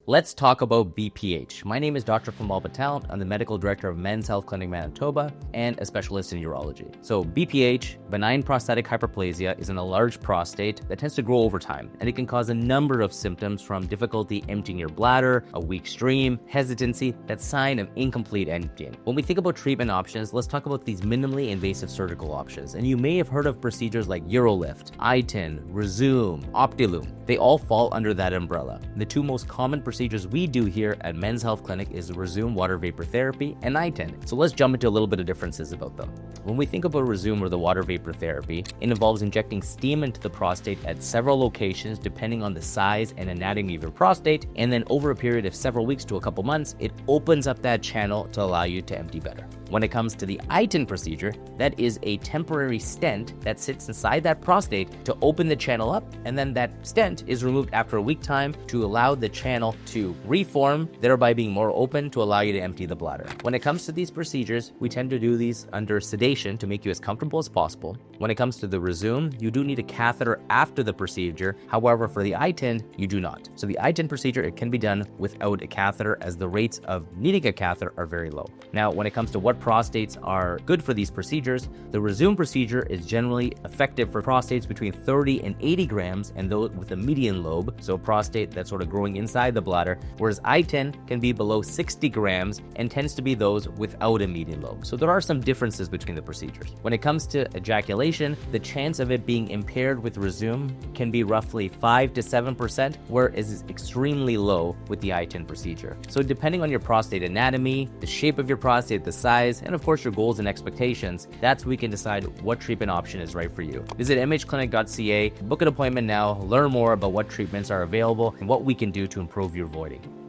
Let's talk about BPH. My name is Dr. Premal Patel. I'm the Medical Director of Men's Health Clinic Manitoba and a specialist in urology. So BPH, Benign Prostatic Hyperplasia, is an enlarged prostate that tends to grow over time, and it can cause a number of symptoms from difficulty emptying your bladder, a weak stream, hesitancy, that sign of incomplete emptying. When we think about treatment options, let's talk about these minimally invasive surgical options. And you may have heard of procedures like Urolift, iTind, Rezum, Optilume. They all fall under that umbrella. The two most common procedures we do here at Men's Health Clinic is Rezum Water Vapor Therapy and iTind. So let's jump into a little bit of differences about them. When we think about Rezum or the water vapor therapy, it involves injecting steam into the prostate at several locations depending on the size and anatomy of your prostate, and then over a period of several weeks to a couple months, it opens up that channel to allow you to empty better. When it comes to the iTind procedure, that is a temporary stent that sits inside that prostate to open the channel up, and then that stent is removed after a week time to allow the channel to reform, thereby being more open to allow you to empty the bladder. When it comes to these procedures, we tend to do these under sedation to make you as comfortable as possible. When it comes to the Rezum, you do need a catheter after the procedure. However, for the iTind, you do not. So the iTind procedure, it can be done without a catheter, as the rates of needing a catheter are very low. Now, when it comes to what prostates are good for these procedures, the Rezum procedure is generally effective for prostates between 30 and 80 grams and those with a median lobe, so prostate that's sort of growing inside the bladder, whereas iTind can be below 60 grams and tends to be those without a median lobe. So there are some differences between the procedures. When it comes to ejaculation, the chance of it being impaired with Rezum can be roughly 5 to 7%, whereas it's extremely low with the iTind procedure. So depending on your prostate anatomy, the shape of your prostate, the size, and of course your goals and expectations, that's where we can decide what treatment option is right for you. Visit mhclinic.ca, book an appointment now, learn more about what treatments are available and what we can do to improve your voiding.